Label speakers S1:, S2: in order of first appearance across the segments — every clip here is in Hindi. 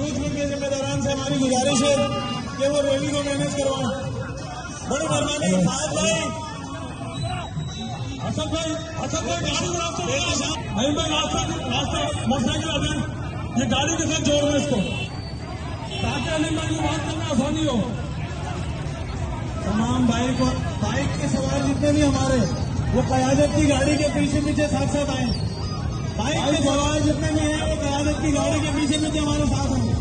S1: यूथ विंग के जिम्मेदारान से हमारी गुजारिश है कि वो रैली को मैनेज करवाएं। बड़ी मेहरबानी। असद भाई गाड़ी को रास्ते नहीं भाई रास्ता मोटरसाइकिल आ जाए, ये गाड़ी के साथ जोड़ रहे इसको ताकि अली भाई की बात करना आसानी हो। तमाम बाइक के सवार जितने भी हमारे वो क़यादत की गाड़ी के पीछे पीछे साथ साथ आए। बाइक के सवार जितने भी हैं वो क़यादत की गाड़ी के पीछे पीछे हमारे साथ हैं।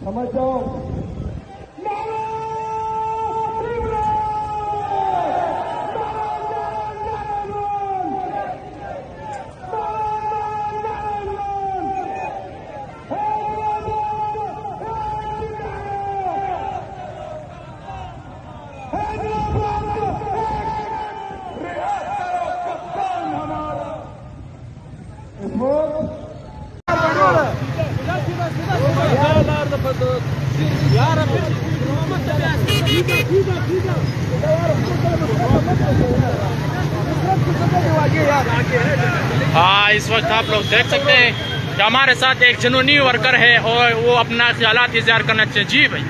S1: समझ जाओ
S2: हाँ, इस वक्त आप लोग देख सकते हैं कि हमारे साथ एक जुनूनी वर्कर है और वो अपना ख्यालात इज़हार करना चाहिए। जी भाई,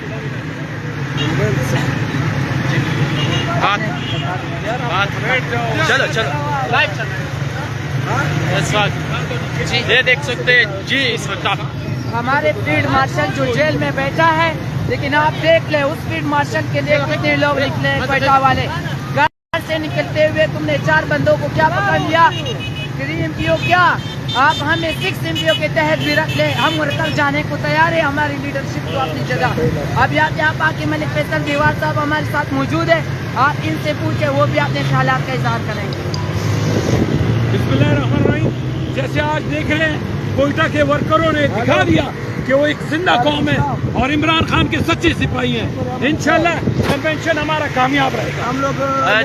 S2: चलो लाइव इस वक्त ये देख सकते हैं जी। इस वक्त आप
S3: हमारे फील्ड मार्शल जो जेल में बैठा है, लेकिन आप देख ले उस फील्ड मार्शल के लिए कितने लोग निकले हैं। क्वेटा वाले घर से निकलते हुए तुमने 4 बंदों को क्या पकड़ लिया। 3 MPO क्या, आप हमें 6 MPO के तहत भी रख ले, हम वर्कर जाने को तैयार है। हमारी लीडरशिप तो अपनी जगह। अब यहाँ आके मलिक फैसल दीवार साहब हमारे साथ मौजूद है, आप इनसे पूछे, वो भी अपने ख्यालात का इजहार करेंगे।
S1: बिस्मिल्लाहिर्रहमानिर्रहीम। जैसे आज देख लें कोयटा के वर्करों ने दिखा दिया कि वो एक जिंदा कौम है और इमरान खान के सच्चे सिपाही हैं। इंशाल्लाह कन्वेंशन हमारा कामयाब रहेगा। हम लोग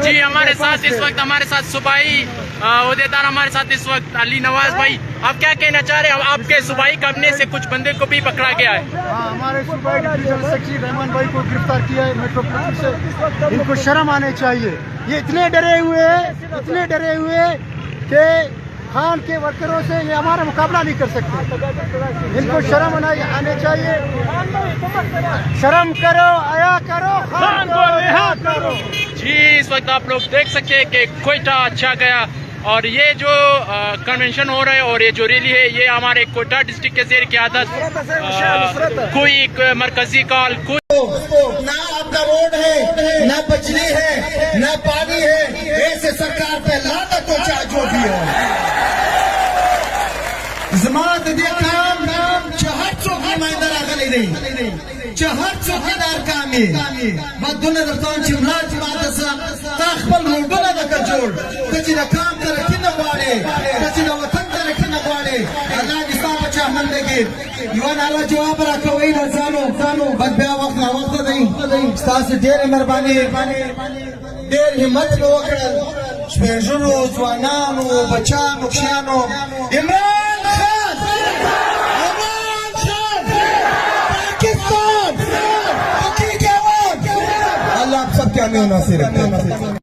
S2: जी हमारे साथ इस वक्त हमारे साथ सूबाई ओहदेदार हमारे साथ इस वक्त अली नवाज भाई, आप क्या कहना चाह रहे हैं? आपके सूबाई करने से कुछ बंदे को भी पकड़ा गया है।
S4: हमारे सूबाई डिप्टी सेक्रेटरी रहमान भाई को गिरफ्तार किया है मेट्रो पुलिस से। इनको शर्म आने चाहिए। ये इतने डरे हुए कि खान के वर्करों से ये हमारा मुकाबला नहीं कर सकते। इनको शर्म आने चाहिए। शर्म करो, आया करो, खान को रिहा करो।
S2: जी इस वक्त आप लोग देख सकते हैं कि कोयटा अच्छा गया और ये जो कन्वेंशन हो रहा है और ये जो रैली है ये हमारे कोयटा डिस्ट्रिक्ट के ज़ेर क़यादत कोई मरकजी कॉल
S5: ना आपका रोड है, ना बिजली है, ना पानी है। ऐसे सरकार पे लानत हो चाहे जो भी हो। जमात दे काम चहर चौकी माइंदर आगली नहीं चहर चौकीदार कामी बदुन रतौन चिमला जमात सा ताखबल रोडना दा जोड़ कची ना काम करे किन वाड़े कची ना वतन करे किन वाड़े अल्लाह की सा बचा मन देगे युवा नाला जवाब रखो वही न जानो बद बया वक्त नहीं स्तास ढेर मेहरबानी ढेर हिम्मत लो वकड़ल स्पेशलो जवानानो बचानो खियानो इमरान पाकिस्तान अल्लाह आप सब क्या नासिर